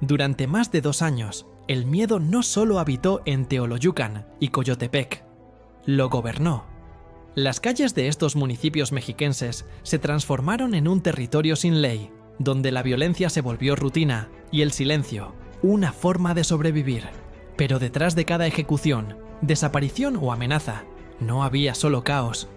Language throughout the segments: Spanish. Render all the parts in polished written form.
Durante más de 2 años, el miedo no solo habitó en Teoloyucan y Coyotepec, lo gobernó. Las calles de estos municipios mexiquenses se transformaron en un territorio sin ley, donde la violencia se volvió rutina y el silencio, una forma de sobrevivir. Pero detrás de cada ejecución, desaparición o amenaza, no había solo caos.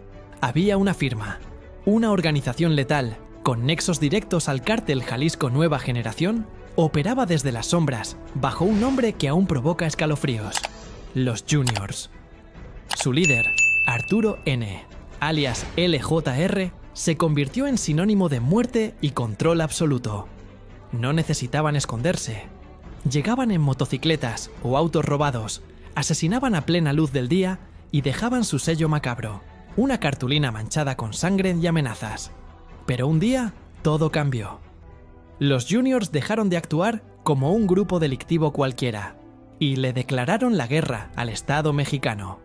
Había una firma, una organización letal, con nexos directos al cártel Jalisco Nueva Generación, operaba desde las sombras, bajo un nombre que aún provoca escalofríos: los Juniors. Su líder, Arturo N., alias LJR, se convirtió en sinónimo de muerte y control absoluto. No necesitaban esconderse. Llegaban en motocicletas o autos robados, asesinaban a plena luz del día y dejaban su sello macabro, una cartulina manchada con sangre y amenazas. Pero un día, todo cambió. Los Juniors dejaron de actuar como un grupo delictivo cualquiera y le declararon la guerra al Estado mexicano.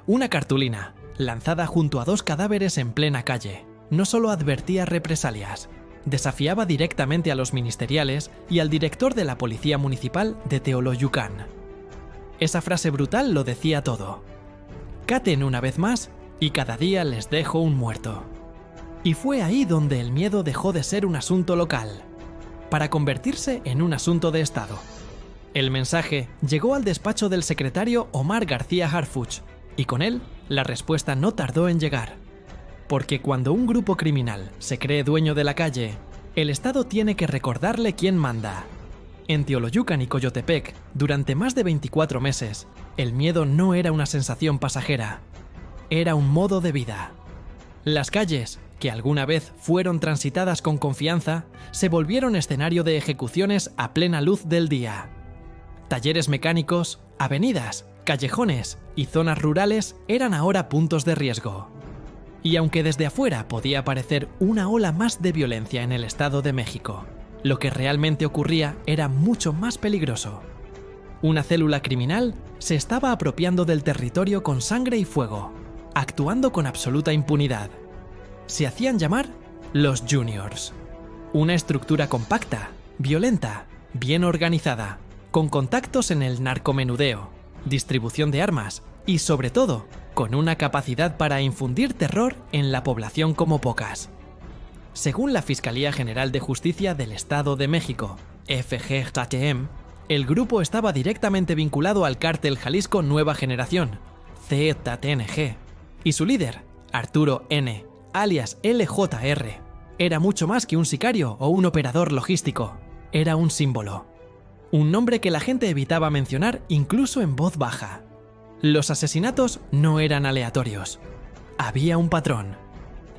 Una cartulina, lanzada junto a 2 cadáveres en plena calle, no solo advertía represalias, desafiaba directamente a los ministeriales y al director de la Policía Municipal de Teoloyucan. Esa frase brutal lo decía todo: caten una vez más y cada día les dejo un muerto. Y fue ahí donde el miedo dejó de ser un asunto local, para convertirse en un asunto de Estado. El mensaje llegó al despacho del secretario Omar García Harfuch, y con él la respuesta no tardó en llegar. Porque cuando un grupo criminal se cree dueño de la calle, el Estado tiene que recordarle quién manda. En Teoloyucan y Coyotepec, durante más de 24 meses, el miedo no era una sensación pasajera, era un modo de vida. Las calles, que alguna vez fueron transitadas con confianza, se volvieron escenario de ejecuciones a plena luz del día. Talleres mecánicos, avenidas, callejones y zonas rurales eran ahora puntos de riesgo. Y aunque desde afuera podía parecer una ola más de violencia en el Estado de México, lo que realmente ocurría era mucho más peligroso. Una célula criminal se estaba apropiando del territorio con sangre y fuego, actuando con absoluta impunidad. Se hacían llamar los Juniors. Una estructura compacta, violenta, bien organizada, con contactos en el narcomenudeo, distribución de armas y, sobre todo, con una capacidad para infundir terror en la población como pocas. Según la Fiscalía General de Justicia del Estado de México, FGJM, el grupo estaba directamente vinculado al cártel Jalisco Nueva Generación, ZTNG, y su líder, Arturo N., alias LJR, era mucho más que un sicario o un operador logístico, era un símbolo. Un nombre que la gente evitaba mencionar incluso en voz baja. Los asesinatos no eran aleatorios. Había un patrón.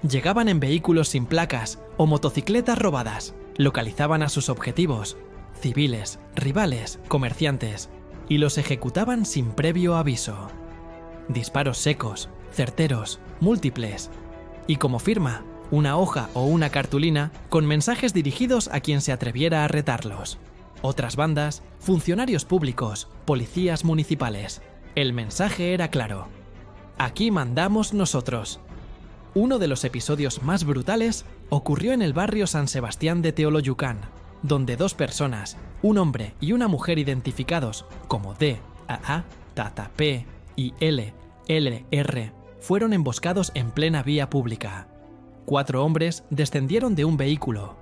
Llegaban en vehículos sin placas o motocicletas robadas, localizaban a sus objetivos, civiles, rivales, comerciantes, y los ejecutaban sin previo aviso. Disparos secos, certeros, múltiples. Y como firma, una hoja o una cartulina con mensajes dirigidos a quien se atreviera a retarlos. Otras bandas, funcionarios públicos, policías municipales. El mensaje era claro: aquí mandamos nosotros. Uno de los episodios más brutales ocurrió en el barrio San Sebastián de Teoloyucan, donde 2 personas, un hombre y una mujer identificados como D.A.A., Tata P. y L.R., fueron emboscados en plena vía pública. 4 hombres descendieron de un vehículo.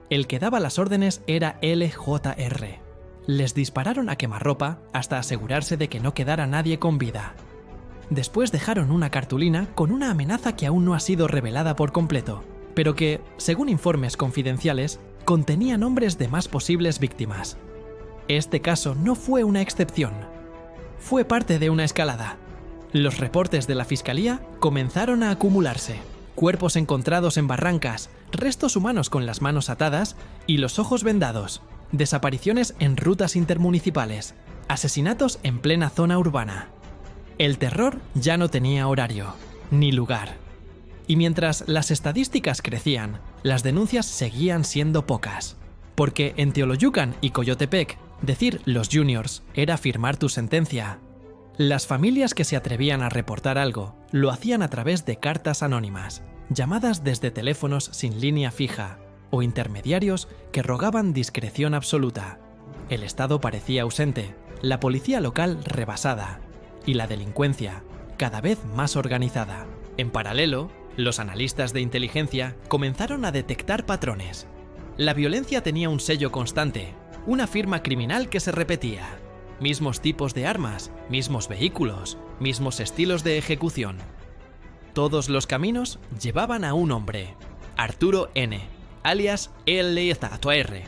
El que daba las órdenes era LJR. Les dispararon a quemarropa hasta asegurarse de que no quedara nadie con vida. Después dejaron una cartulina con una amenaza que aún no ha sido revelada por completo, pero que, según informes confidenciales, contenía nombres de más posibles víctimas. Este caso no fue una excepción. Fue parte de una escalada. Los reportes de la Fiscalía comenzaron a acumularse. Cuerpos encontrados en barrancas, restos humanos con las manos atadas y los ojos vendados, desapariciones en rutas intermunicipales, asesinatos en plena zona urbana. El terror ya no tenía horario, ni lugar. Y mientras las estadísticas crecían, las denuncias seguían siendo pocas. Porque en Teoloyucan y Coyotepec, decir los Juniors era firmar tu sentencia. Las familias que se atrevían a reportar algo lo hacían a través de cartas anónimas, llamadas desde teléfonos sin línea fija o intermediarios que rogaban discreción absoluta. El Estado parecía ausente, la policía local rebasada y la delincuencia cada vez más organizada. En paralelo, los analistas de inteligencia comenzaron a detectar patrones. La violencia tenía un sello constante, una firma criminal que se repetía. Mismos tipos de armas, mismos vehículos, mismos estilos de ejecución. Todos los caminos llevaban a un hombre, Arturo N., alias El-R.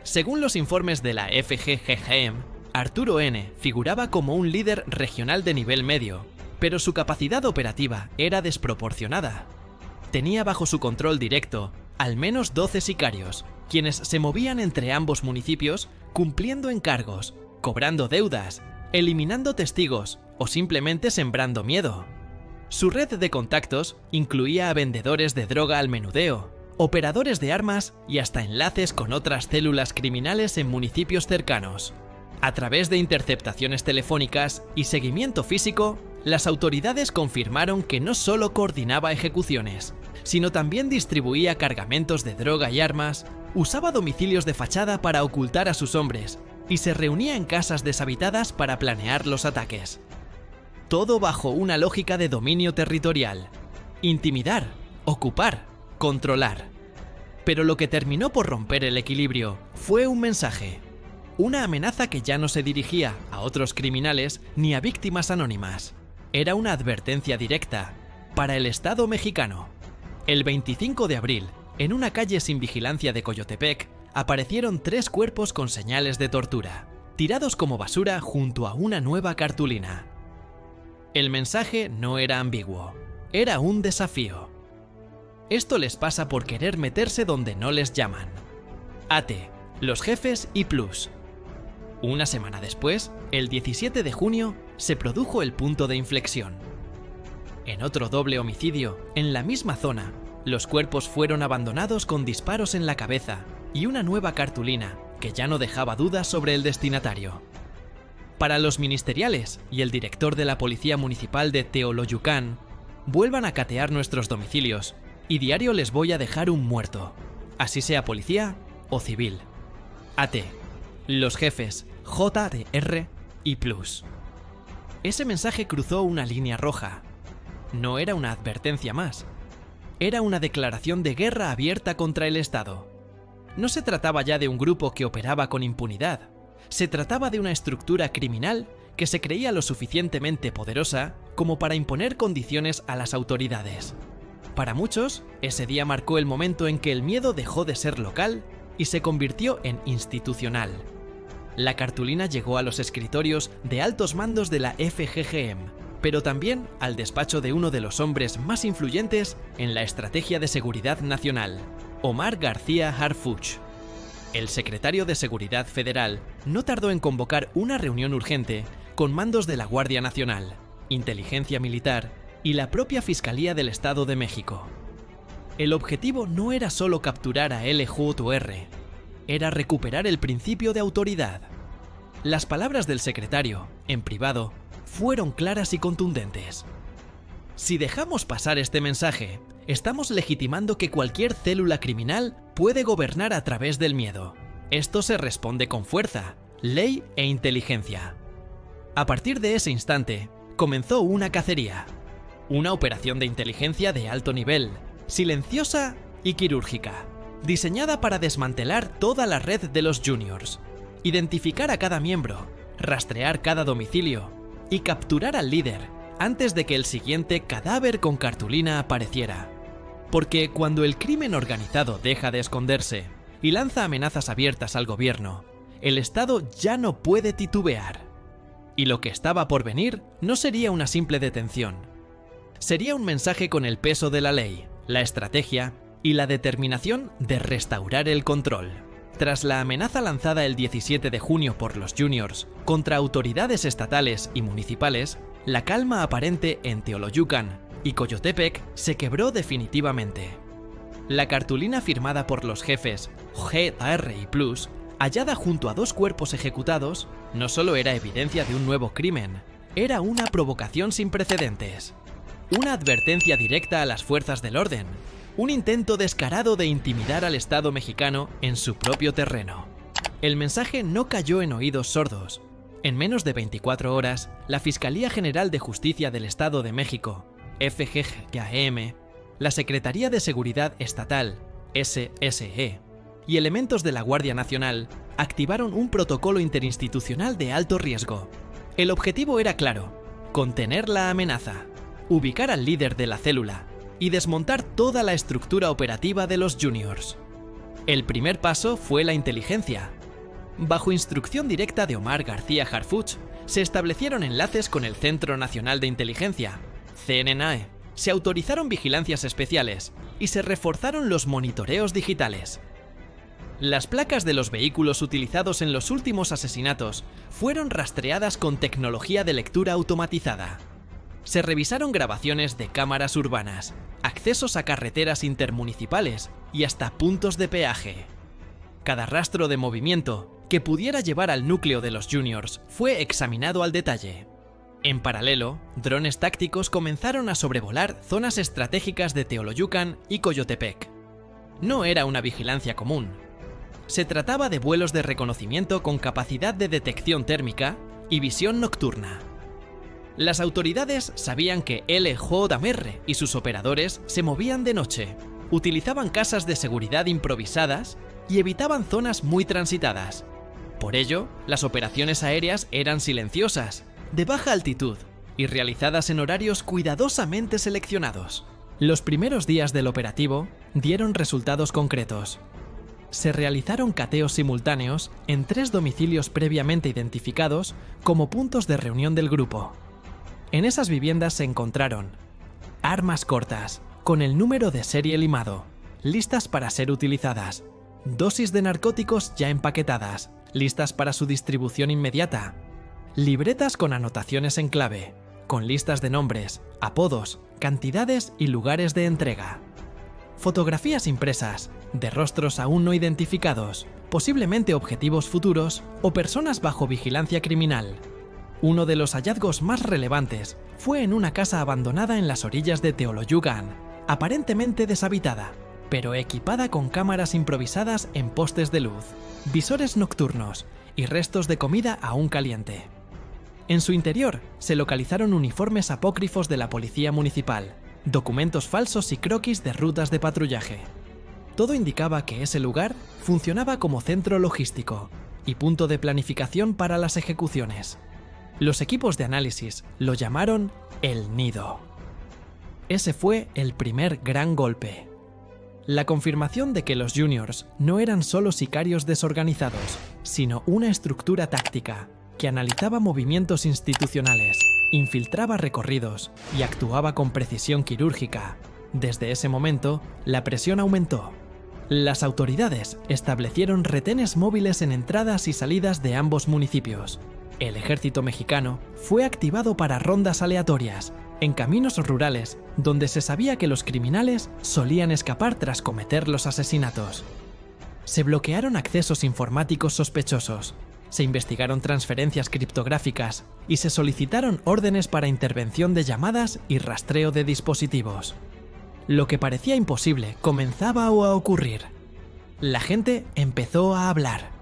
Según los informes de la FGGM, Arturo N. figuraba como un líder regional de nivel medio, pero su capacidad operativa era desproporcionada. Tenía bajo su control directo al menos 12 sicarios, quienes se movían entre ambos municipios cumpliendo encargos, cobrando deudas, eliminando testigos o simplemente sembrando miedo. Su red de contactos incluía a vendedores de droga al menudeo, operadores de armas y hasta enlaces con otras células criminales en municipios cercanos. A través de interceptaciones telefónicas y seguimiento físico, las autoridades confirmaron que no solo coordinaba ejecuciones, sino también distribuía cargamentos de droga y armas, usaba domicilios de fachada para ocultar a sus hombres y se reunía en casas deshabitadas para planear los ataques. Todo bajo una lógica de dominio territorial: intimidar, ocupar, controlar. Pero lo que terminó por romper el equilibrio fue un mensaje. Una amenaza que ya no se dirigía a otros criminales ni a víctimas anónimas. Era una advertencia directa para el Estado mexicano. El 25 de abril, en una calle sin vigilancia de Coyotepec, aparecieron 3 cuerpos con señales de tortura, tirados como basura junto a una nueva cartulina. El mensaje no era ambiguo, era un desafío. Esto les pasa por querer meterse donde no les llaman. AT, los jefes y Plus. Una semana después, el 17 de junio, se produjo el punto de inflexión. En otro doble homicidio, en la misma zona, los cuerpos fueron abandonados con disparos en la cabeza y una nueva cartulina que ya no dejaba dudas sobre el destinatario. Para los ministeriales y el director de la Policía Municipal de Teoloyucán, vuelvan a catear nuestros domicilios y diario les voy a dejar un muerto, así sea policía o civil. AT, los jefes JR y Plus. Ese mensaje cruzó una línea roja. No era una advertencia más. Era una declaración de guerra abierta contra el Estado. No se trataba ya de un grupo que operaba con impunidad. Se trataba de una estructura criminal que se creía lo suficientemente poderosa como para imponer condiciones a las autoridades. Para muchos, ese día marcó el momento en que el miedo dejó de ser local y se convirtió en institucional. La cartulina llegó a los escritorios de altos mandos de la FGGM, pero también al despacho de uno de los hombres más influyentes en la estrategia de seguridad nacional, Omar García Harfuch. El secretario de Seguridad Federal no tardó en convocar una reunión urgente con mandos de la Guardia Nacional, Inteligencia Militar y la propia Fiscalía del Estado de México. El objetivo no era solo capturar a LJR, era recuperar el principio de autoridad. Las palabras del secretario, en privado, fueron claras y contundentes. Si dejamos pasar este mensaje, estamos legitimando que cualquier célula criminal puede gobernar a través del miedo. Esto se responde con fuerza, ley e inteligencia. A partir de ese instante, comenzó una cacería. Una operación de inteligencia de alto nivel, silenciosa y quirúrgica, diseñada para desmantelar toda la red de los juniors, identificar a cada miembro, rastrear cada domicilio y capturar al líder antes de que el siguiente cadáver con cartulina apareciera. Porque cuando el crimen organizado deja de esconderse y lanza amenazas abiertas al gobierno, el Estado ya no puede titubear. Y lo que estaba por venir no sería una simple detención. Sería un mensaje con el peso de la ley, la estrategia y la determinación de restaurar el control. Tras la amenaza lanzada el 17 de junio por los juniors contra autoridades estatales y municipales, la calma aparente en Teoloyucán y Coyotepec se quebró definitivamente. La cartulina firmada por los jefes JR y Plus, hallada junto a 2 cuerpos ejecutados, no solo era evidencia de un nuevo crimen, era una provocación sin precedentes. Una advertencia directa a las fuerzas del orden, un intento descarado de intimidar al Estado mexicano en su propio terreno. El mensaje no cayó en oídos sordos. En menos de 24 horas, la Fiscalía General de Justicia del Estado de México, FGJM, la Secretaría de Seguridad Estatal, SSE, y elementos de la Guardia Nacional activaron un protocolo interinstitucional de alto riesgo. El objetivo era claro: contener la amenaza, ubicar al líder de la célula y desmontar toda la estructura operativa de los Juniors. El primer paso fue la inteligencia. Bajo instrucción directa de Omar García Harfuch, se establecieron enlaces con el Centro Nacional de Inteligencia, CNNAE, se autorizaron vigilancias especiales y se reforzaron los monitoreos digitales. Las placas de los vehículos utilizados en los últimos asesinatos fueron rastreadas con tecnología de lectura automatizada. Se revisaron grabaciones de cámaras urbanas, accesos a carreteras intermunicipales y hasta puntos de peaje. Cada rastro de movimiento que pudiera llevar al núcleo de los Juniors fue examinado al detalle. En paralelo, drones tácticos comenzaron a sobrevolar zonas estratégicas de Teoloyucan y Coyotepec. No era una vigilancia común. Se trataba de vuelos de reconocimiento con capacidad de detección térmica y visión nocturna. Las autoridades sabían que LJDAMR y sus operadores se movían de noche, utilizaban casas de seguridad improvisadas y evitaban zonas muy transitadas. Por ello, las operaciones aéreas eran silenciosas, de baja altitud y realizadas en horarios cuidadosamente seleccionados. Los primeros días del operativo dieron resultados concretos. Se realizaron cateos simultáneos en 3 domicilios previamente identificados como puntos de reunión del grupo. En esas viviendas se encontraron armas cortas, con el número de serie limado, listas para ser utilizadas, dosis de narcóticos ya empaquetadas, listas para su distribución inmediata, libretas con anotaciones en clave, con listas de nombres, apodos, cantidades y lugares de entrega, fotografías impresas de rostros aún no identificados, posiblemente objetivos futuros o personas bajo vigilancia criminal. Uno de los hallazgos más relevantes fue en una casa abandonada en las orillas de Teoloyucan, aparentemente deshabitada, pero equipada con cámaras improvisadas en postes de luz, visores nocturnos y restos de comida aún caliente. En su interior se localizaron uniformes apócrifos de la policía municipal, documentos falsos y croquis de rutas de patrullaje. Todo indicaba que ese lugar funcionaba como centro logístico y punto de planificación para las ejecuciones. Los equipos de análisis lo llamaron el nido. Ese fue el primer gran golpe. La confirmación de que los Juniors no eran solo sicarios desorganizados, sino una estructura táctica que analizaba movimientos institucionales, infiltraba recorridos y actuaba con precisión quirúrgica. Desde ese momento, la presión aumentó. Las autoridades establecieron retenes móviles en entradas y salidas de ambos municipios. El ejército mexicano fue activado para rondas aleatorias, en caminos rurales donde se sabía que los criminales solían escapar tras cometer los asesinatos. Se bloquearon accesos informáticos sospechosos, se investigaron transferencias criptográficas y se solicitaron órdenes para intervención de llamadas y rastreo de dispositivos. Lo que parecía imposible comenzaba a ocurrir. La gente empezó a hablar.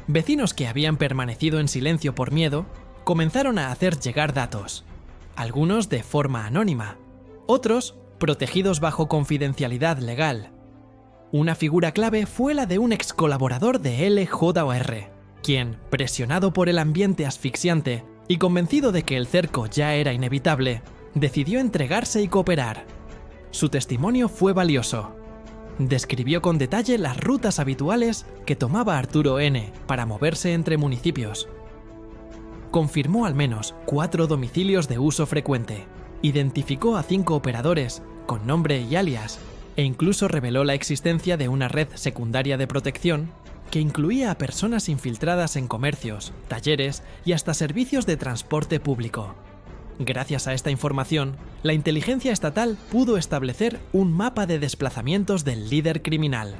Vecinos que habían permanecido en silencio por miedo comenzaron a hacer llegar datos, algunos de forma anónima, otros protegidos bajo confidencialidad legal. Una figura clave fue la de un ex colaborador de LJOR, quien, presionado por el ambiente asfixiante y convencido de que el cerco ya era inevitable, decidió entregarse y cooperar. Su testimonio fue valioso. Describió con detalle las rutas habituales que tomaba Arturo N. para moverse entre municipios. Confirmó al menos 4 domicilios de uso frecuente, identificó a 5 operadores con nombre y alias, e incluso reveló la existencia de una red secundaria de protección que incluía a personas infiltradas en comercios, talleres y hasta servicios de transporte público. Gracias a esta información, la inteligencia estatal pudo establecer un mapa de desplazamientos del líder criminal.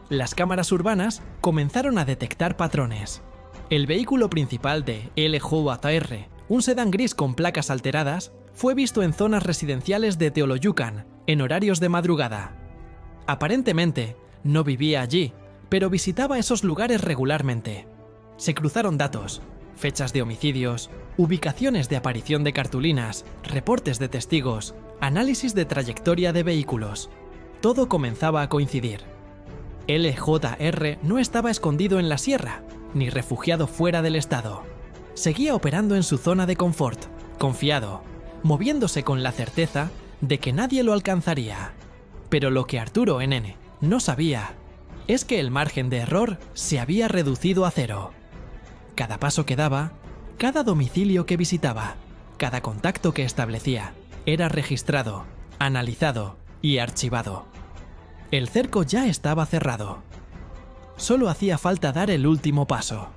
Las cámaras urbanas comenzaron a detectar patrones. El vehículo principal de LJOR, un sedán gris con placas alteradas, fue visto en zonas residenciales de Teoloyucan en horarios de madrugada. Aparentemente, no vivía allí, pero visitaba esos lugares regularmente. Se cruzaron datos, fechas de homicidios, ubicaciones de aparición de cartulinas, reportes de testigos, análisis de trayectoria de vehículos. Todo comenzaba a coincidir. LJR no estaba escondido en la sierra, ni refugiado fuera del estado. Seguía operando en su zona de confort, confiado, moviéndose con la certeza de que nadie lo alcanzaría. Pero lo que Arturo N. no sabía es que el margen de error se había reducido a cero. Cada paso que daba, cada domicilio que visitaba, cada contacto que establecía, era registrado, analizado y archivado. El cerco ya estaba cerrado. Solo hacía falta dar el último paso.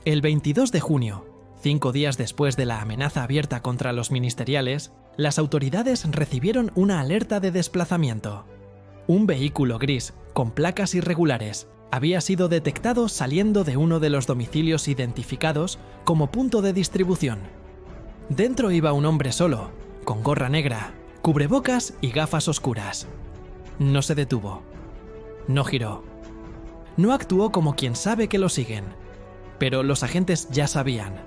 El 22 de junio, 5 días después de la amenaza abierta contra los ministeriales, las autoridades recibieron una alerta de desplazamiento. Un vehículo gris, con placas irregulares, había sido detectado saliendo de uno de los domicilios identificados como punto de distribución. Dentro iba un hombre solo, con gorra negra, cubrebocas y gafas oscuras. No se detuvo. No giró. No actuó como quien sabe que lo siguen. Pero los agentes ya sabían.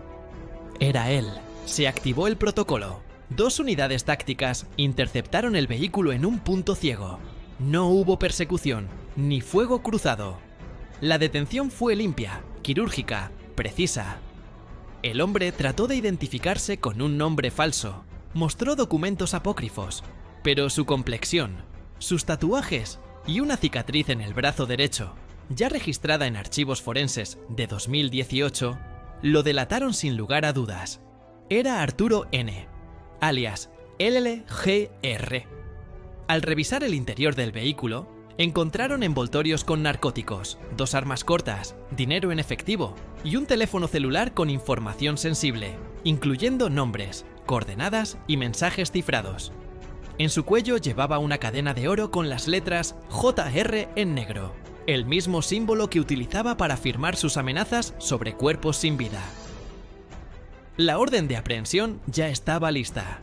Era él. Se activó el protocolo. 2 unidades tácticas interceptaron el vehículo en un punto ciego. No hubo persecución, ni fuego cruzado. La detención fue limpia, quirúrgica, precisa. El hombre trató de identificarse con un nombre falso. Mostró documentos apócrifos, pero su complexión, sus tatuajes y una cicatriz en el brazo derecho, ya registrada en archivos forenses de 2018, lo delataron sin lugar a dudas. Era Arturo N., alias LGR. Al revisar el interior del vehículo, encontraron envoltorios con narcóticos, 2 armas cortas, dinero en efectivo y un teléfono celular con información sensible, incluyendo nombres, coordenadas y mensajes cifrados. En su cuello llevaba una cadena de oro con las letras JR en negro, el mismo símbolo que utilizaba para firmar sus amenazas sobre cuerpos sin vida. La orden de aprehensión ya estaba lista.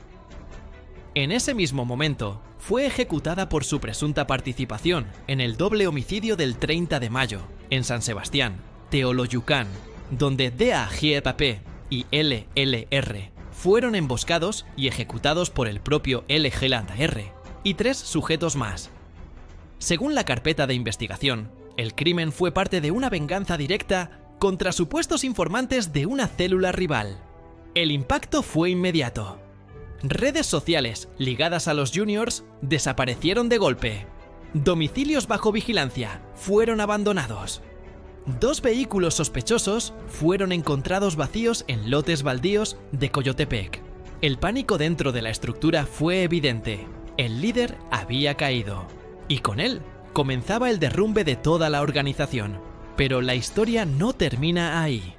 En ese mismo momento, fue ejecutada por su presunta participación en el doble homicidio del 30 de mayo, en San Sebastián, Teoloyucán, donde DAGEPP y LLR fueron emboscados y ejecutados por el propio LGLR y 3 sujetos más. Según la carpeta de investigación, el crimen fue parte de una venganza directa contra supuestos informantes de una célula rival. El impacto fue inmediato. Redes sociales ligadas a los Juniors desaparecieron de golpe. Domicilios bajo vigilancia fueron abandonados. 2 vehículos sospechosos fueron encontrados vacíos en lotes baldíos de Coyotepec. El pánico dentro de la estructura fue evidente. El líder había caído. Y con él comenzaba el derrumbe de toda la organización. Pero la historia no termina ahí.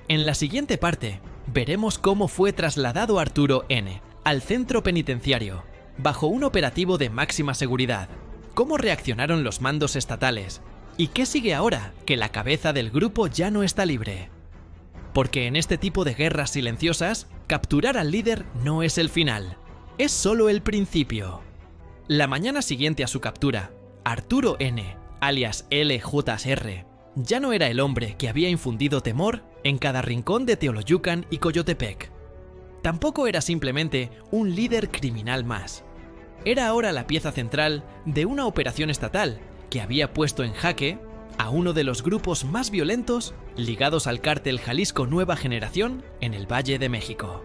En la siguiente parte, veremos cómo fue trasladado Arturo N. al centro penitenciario, bajo un operativo de máxima seguridad, cómo reaccionaron los mandos estatales, y qué sigue ahora que la cabeza del grupo ya no está libre. Porque en este tipo de guerras silenciosas, capturar al líder no es el final, es solo el principio. La mañana siguiente a su captura, Arturo N., alias LJR, ya no era el hombre que había infundido temor en cada rincón de Teoloyucan y Coyotepec. Tampoco era simplemente un líder criminal más. Era ahora la pieza central de una operación estatal que había puesto en jaque a uno de los grupos más violentos ligados al cártel Jalisco Nueva Generación en el Valle de México.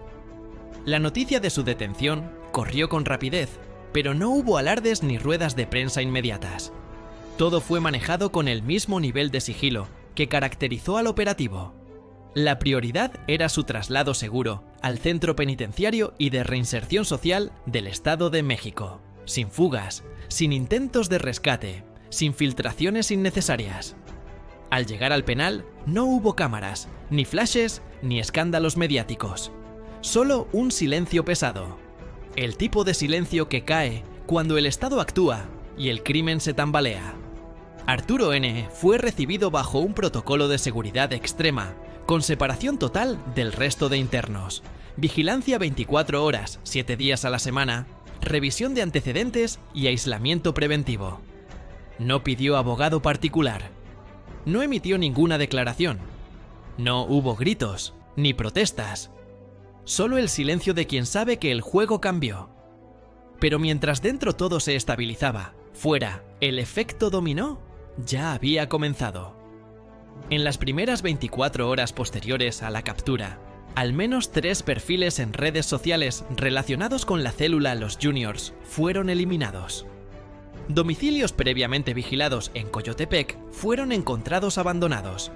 La noticia de su detención corrió con rapidez, pero no hubo alardes ni ruedas de prensa inmediatas. Todo fue manejado con el mismo nivel de sigilo que caracterizó al operativo. La prioridad era su traslado seguro al centro penitenciario y de reinserción social del Estado de México, sin fugas, sin intentos de rescate, sin filtraciones innecesarias. Al llegar al penal, no hubo cámaras, ni flashes, ni escándalos mediáticos. Solo un silencio pesado. El tipo de silencio que cae cuando el Estado actúa y el crimen se tambalea. Arturo N. fue recibido bajo un protocolo de seguridad extrema, con separación total del resto de internos, vigilancia 24 horas, 7 días a la semana, revisión de antecedentes y aislamiento preventivo. No pidió abogado particular. No emitió ninguna declaración. No hubo gritos, ni protestas. Solo el silencio de quien sabe que el juego cambió. Pero mientras dentro todo se estabilizaba, fuera, el efecto dominó ya había comenzado. En las primeras 24 horas posteriores a la captura, al menos 3 perfiles en redes sociales relacionados con la célula Los Juniors fueron eliminados. Domicilios previamente vigilados en Coyotepec fueron encontrados abandonados.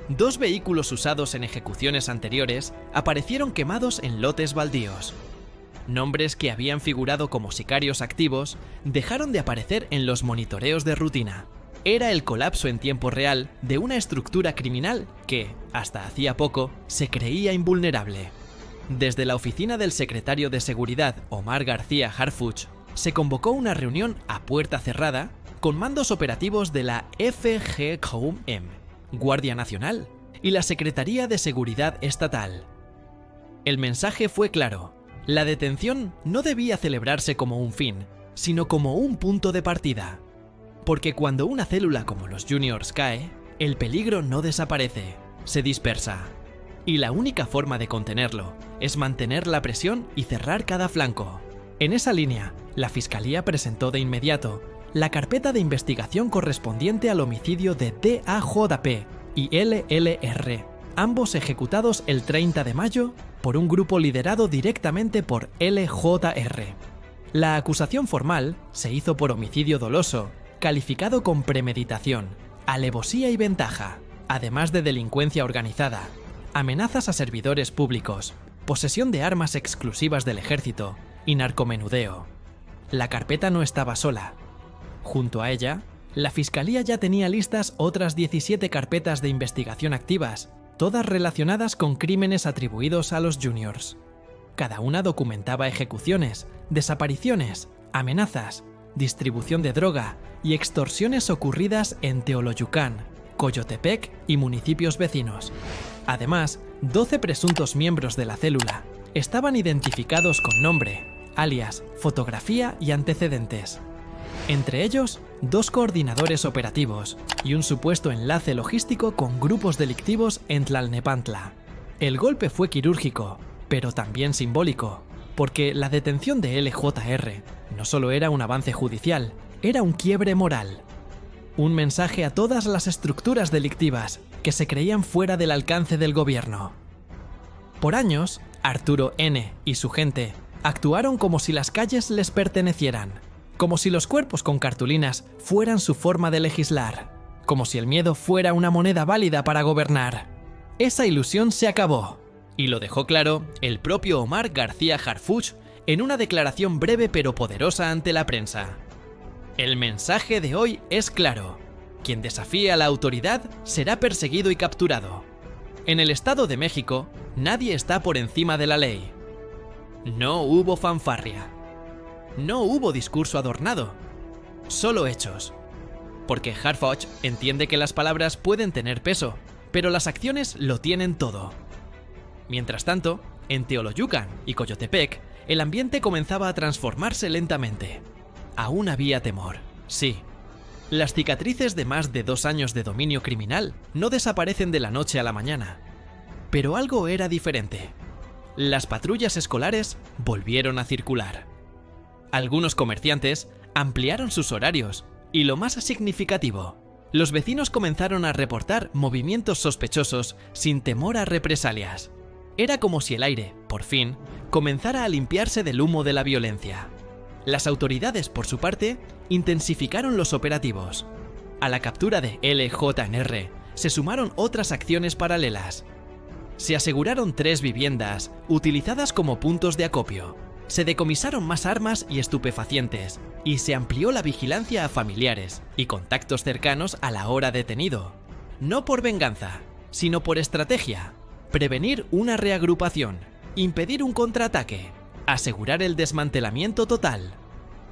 2 vehículos usados en ejecuciones anteriores aparecieron quemados en lotes baldíos. Nombres que habían figurado como sicarios activos dejaron de aparecer en los monitoreos de rutina. Era el colapso en tiempo real de una estructura criminal que, hasta hacía poco, se creía invulnerable. Desde la oficina del secretario de Seguridad, Omar García Harfuch, se convocó una reunión a puerta cerrada con mandos operativos de la FGKUM, Guardia Nacional, y la Secretaría de Seguridad Estatal. El mensaje fue claro: la detención no debía celebrarse como un fin, sino como un punto de partida. Porque cuando una célula como los Juniors cae, el peligro no desaparece, se dispersa. Y la única forma de contenerlo es mantener la presión y cerrar cada flanco. En esa línea, la Fiscalía presentó de inmediato la carpeta de investigación correspondiente al homicidio de DAJP y LLR, ambos ejecutados el 30 de mayo por un grupo liderado directamente por LJR. La acusación formal se hizo por homicidio doloso, calificado con premeditación, alevosía y ventaja, además de delincuencia organizada, amenazas a servidores públicos, posesión de armas exclusivas del ejército y narcomenudeo. La carpeta no estaba sola. Junto a ella, la Fiscalía ya tenía listas otras 17 carpetas de investigación activas, todas relacionadas con crímenes atribuidos a los Juniors. Cada una documentaba ejecuciones, desapariciones, amenazas, distribución de droga y extorsiones ocurridas en Teoloyucán, Coyotepec y municipios vecinos. Además, 12 presuntos miembros de la célula estaban identificados con nombre, alias, fotografía y antecedentes. Entre ellos, 2 coordinadores operativos y un supuesto enlace logístico con grupos delictivos en Tlalnepantla. El golpe fue quirúrgico, pero también simbólico, porque la detención de LJR no solo era un avance judicial, era un quiebre moral. Un mensaje a todas las estructuras delictivas que se creían fuera del alcance del gobierno. Por años, Arturo N. y su gente actuaron como si las calles les pertenecieran, como si los cuerpos con cartulinas fueran su forma de legislar, como si el miedo fuera una moneda válida para gobernar. Esa ilusión se acabó, y lo dejó claro el propio Omar García Harfuch en una declaración breve pero poderosa ante la prensa. El mensaje de hoy es claro: quien desafíe a la autoridad será perseguido y capturado. En el Estado de México, nadie está por encima de la ley. No hubo fanfarria. No hubo discurso adornado. Solo hechos. Porque Harfuch entiende que las palabras pueden tener peso, pero las acciones lo tienen todo. Mientras tanto, en Teoloyucan y Coyotepec, el ambiente comenzaba a transformarse lentamente. Aún había temor, sí. Las cicatrices de más de 2 años de dominio criminal no desaparecen de la noche a la mañana. Pero algo era diferente. Las patrullas escolares volvieron a circular. Algunos comerciantes ampliaron sus horarios y, lo más significativo, los vecinos comenzaron a reportar movimientos sospechosos sin temor a represalias. Era como si el aire, por fin, comenzara a limpiarse del humo de la violencia. Las autoridades, por su parte, intensificaron los operativos. A la captura de LJR se sumaron otras acciones paralelas. Se aseguraron 3 viviendas utilizadas como puntos de acopio. Se decomisaron más armas y estupefacientes, y se amplió la vigilancia a familiares y contactos cercanos a la hora detenido. No por venganza, sino por estrategia. Prevenir una reagrupación, impedir un contraataque, asegurar el desmantelamiento total.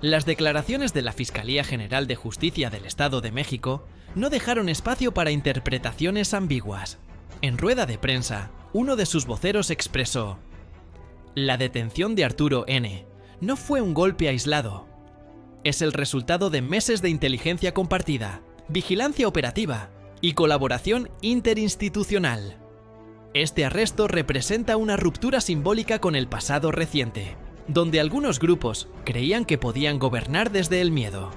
Las declaraciones de la Fiscalía General de Justicia del Estado de México no dejaron espacio para interpretaciones ambiguas. En rueda de prensa, uno de sus voceros expresó: la detención de Arturo N. no fue un golpe aislado. Es el resultado de meses de inteligencia compartida, vigilancia operativa y colaboración interinstitucional. Este arresto representa una ruptura simbólica con el pasado reciente, donde algunos grupos creían que podían gobernar desde el miedo.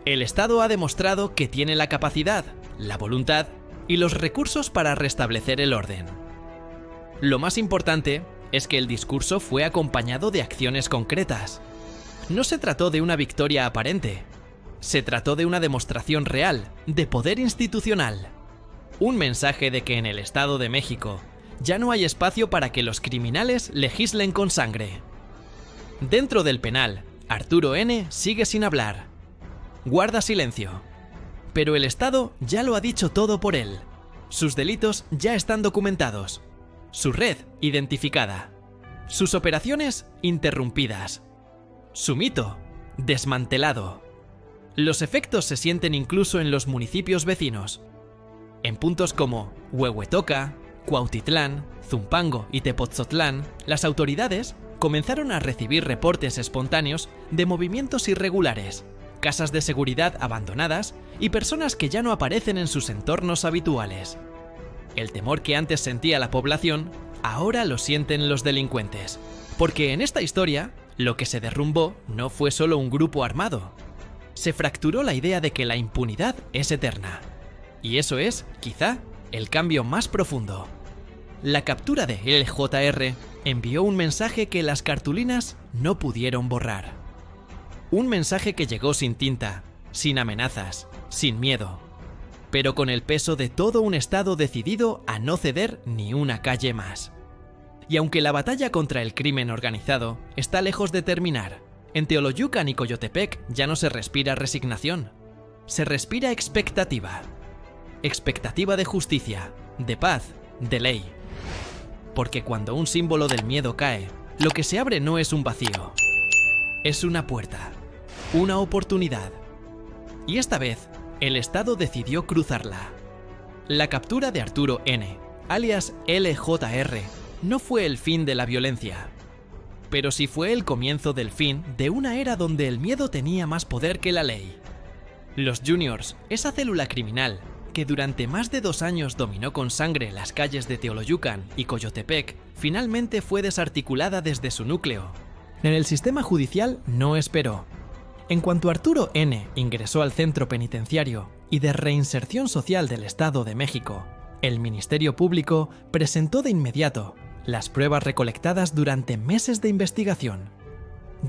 El Estado ha demostrado que tiene la capacidad, la voluntad y los recursos para restablecer el orden. Lo más importante es que el discurso fue acompañado de acciones concretas. No se trató de una victoria aparente, se trató de una demostración real de poder institucional. Un mensaje de que en el Estado de México ya no hay espacio para que los criminales legislen con sangre. Dentro del penal, Arturo N. sigue sin hablar. Guarda silencio. Pero el Estado ya lo ha dicho todo por él. Sus delitos ya están documentados. Su red identificada. Sus operaciones interrumpidas. Su mito desmantelado. Los efectos se sienten incluso en los municipios vecinos. En puntos como Huehuetoca, Cuautitlán, Zumpango y Tepoztlán, las autoridades comenzaron a recibir reportes espontáneos de movimientos irregulares, casas de seguridad abandonadas y personas que ya no aparecen en sus entornos habituales. El temor que antes sentía la población, ahora lo sienten los delincuentes. Porque en esta historia, lo que se derrumbó no fue solo un grupo armado. Se fracturó la idea de que la impunidad es eterna. Y eso es, quizá, el cambio más profundo. La captura de LJR envió un mensaje que las cartulinas no pudieron borrar. Un mensaje que llegó sin tinta, sin amenazas, sin miedo, pero con el peso de todo un Estado decidido a no ceder ni una calle más. Y aunque la batalla contra el crimen organizado está lejos de terminar, en Teoloyucan y Coyotepec ya no se respira resignación, se respira expectativa. Expectativa de justicia, de paz, de ley. Porque cuando un símbolo del miedo cae, lo que se abre no es un vacío, es una puerta, una oportunidad. Y esta vez, el Estado decidió cruzarla. La captura de Arturo N., alias LJR, no fue el fin de la violencia, pero sí fue el comienzo del fin de una era donde el miedo tenía más poder que la ley. Los Juniors, esa célula criminal que durante más de 2 años dominó con sangre las calles de Teoloyucan y Coyotepec, finalmente fue desarticulada desde su núcleo. En el sistema judicial no esperó. En cuanto Arturo N. ingresó al centro penitenciario y de reinserción social del Estado de México, el Ministerio Público presentó de inmediato las pruebas recolectadas durante meses de investigación.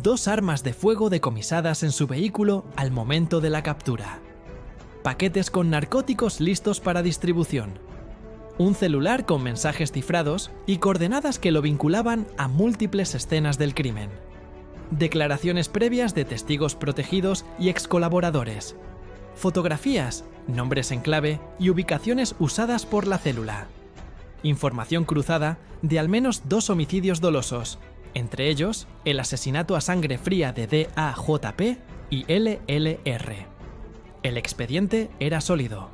2 armas de fuego decomisadas en su vehículo al momento de la captura. Paquetes con narcóticos listos para distribución. Un celular con mensajes cifrados y coordenadas que lo vinculaban a múltiples escenas del crimen. Declaraciones previas de testigos protegidos y excolaboradores. Fotografías, nombres en clave y ubicaciones usadas por la célula. Información cruzada de al menos 2 homicidios dolosos, entre ellos el asesinato a sangre fría de DAJP y LLR. El expediente era sólido.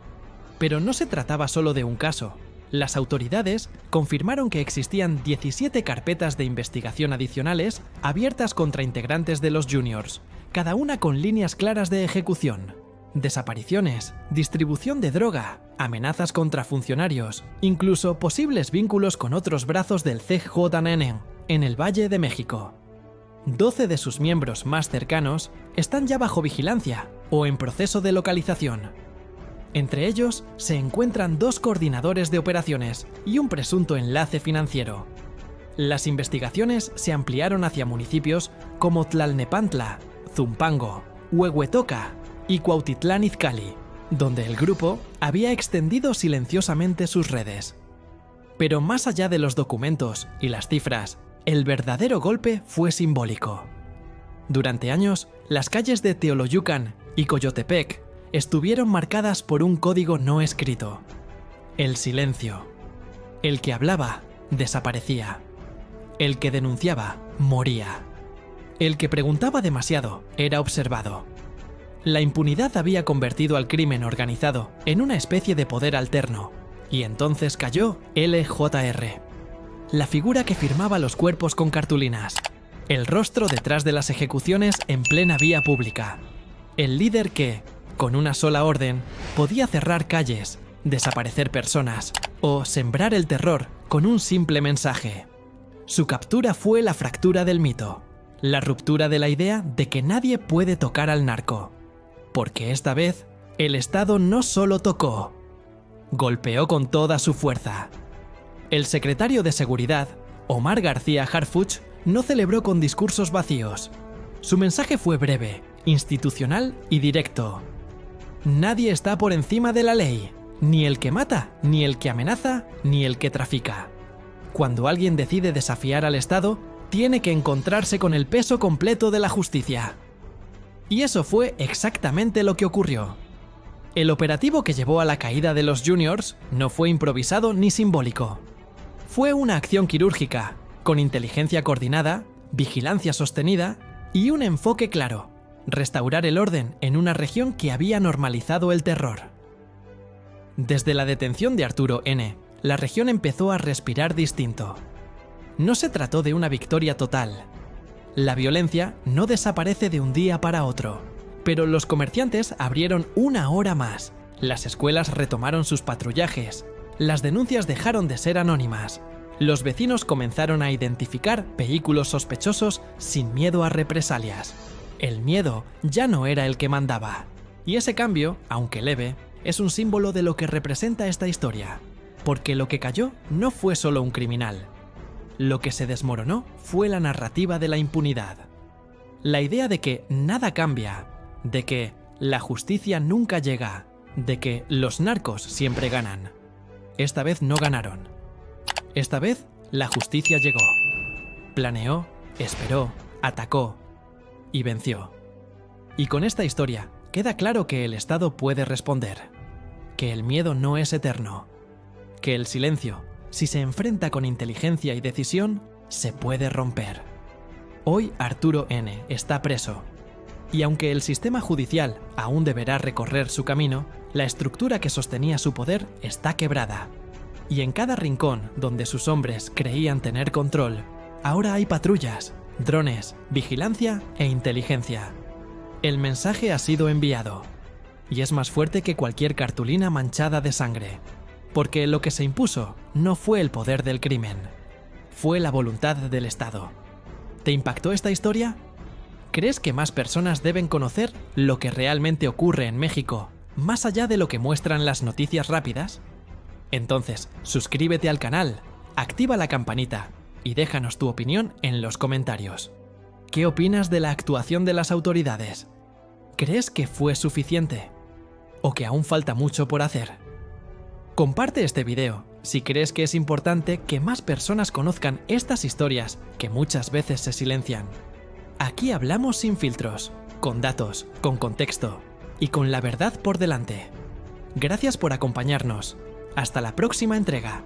Pero no se trataba solo de un caso. Las autoridades confirmaron que existían 17 carpetas de investigación adicionales abiertas contra integrantes de los Juniors, cada una con líneas claras de ejecución. Desapariciones, distribución de droga, amenazas contra funcionarios, incluso posibles vínculos con otros brazos del CJNN en el Valle de México. 12 de sus miembros más cercanos están ya bajo vigilancia o en proceso de localización. Entre ellos se encuentran 2 coordinadores de operaciones y un presunto enlace financiero. Las investigaciones se ampliaron hacia municipios como Tlalnepantla, Zumpango, Huehuetoca y Cuautitlán Izcalli, donde el grupo había extendido silenciosamente sus redes. Pero más allá de los documentos y las cifras, el verdadero golpe fue simbólico. Durante años, las calles de Teoloyucan y Coyotepec estuvieron marcadas por un código no escrito: el silencio. El que hablaba, desaparecía. El que denunciaba, moría. El que preguntaba demasiado, era observado. La impunidad había convertido al crimen organizado en una especie de poder alterno, y entonces cayó LJR. La figura que firmaba los cuerpos con cartulinas. El rostro detrás de las ejecuciones en plena vía pública. El líder que, con una sola orden, podía cerrar calles, desaparecer personas o sembrar el terror con un simple mensaje. Su captura fue la fractura del mito, la ruptura de la idea de que nadie puede tocar al narco. Porque esta vez, el Estado no solo tocó, golpeó con toda su fuerza. El secretario de Seguridad, Omar García Harfuch, no celebró con discursos vacíos. Su mensaje fue breve, institucional y directo. Nadie está por encima de la ley, ni el que mata, ni el que amenaza, ni el que trafica. Cuando alguien decide desafiar al Estado, tiene que encontrarse con el peso completo de la justicia. Y eso fue exactamente lo que ocurrió. El operativo que llevó a la caída de los Juniors no fue improvisado ni simbólico. Fue una acción quirúrgica, con inteligencia coordinada, vigilancia sostenida y un enfoque claro: restaurar el orden en una región que había normalizado el terror. Desde la detención de Arturo N., la región empezó a respirar distinto. No se trató de una victoria total. La violencia no desaparece de un día para otro, pero los comerciantes abrieron una hora más, las escuelas retomaron sus patrullajes, las denuncias dejaron de ser anónimas, los vecinos comenzaron a identificar vehículos sospechosos sin miedo a represalias. El miedo ya no era el que mandaba. Y ese cambio, aunque leve, es un símbolo de lo que representa esta historia. Porque lo que cayó no fue solo un criminal. Lo que se desmoronó fue la narrativa de la impunidad. La idea de que nada cambia, de que la justicia nunca llega, de que los narcos siempre ganan. Esta vez no ganaron. Esta vez la justicia llegó. Planeó, esperó, atacó y venció. Y con esta historia queda claro que el Estado puede responder, que el miedo no es eterno, que el silencio, si se enfrenta con inteligencia y decisión, se puede romper. Hoy Arturo N. está preso, y aunque el sistema judicial aún deberá recorrer su camino, la estructura que sostenía su poder está quebrada. Y en cada rincón donde sus hombres creían tener control, ahora hay patrullas, drones, vigilancia e inteligencia. El mensaje ha sido enviado, y es más fuerte que cualquier cartulina manchada de sangre, porque lo que se impuso no fue el poder del crimen, fue la voluntad del Estado. ¿Te impactó esta historia? ¿Crees que más personas deben conocer lo que realmente ocurre en México, más allá de lo que muestran las noticias rápidas? Entonces, suscríbete al canal, activa la campanita y déjanos tu opinión en los comentarios. ¿Qué opinas de la actuación de las autoridades? ¿Crees que fue suficiente? ¿O que aún falta mucho por hacer? Comparte este video si crees que es importante que más personas conozcan estas historias que muchas veces se silencian. Aquí hablamos sin filtros, con datos, con contexto y con la verdad por delante. Gracias por acompañarnos. Hasta la próxima entrega.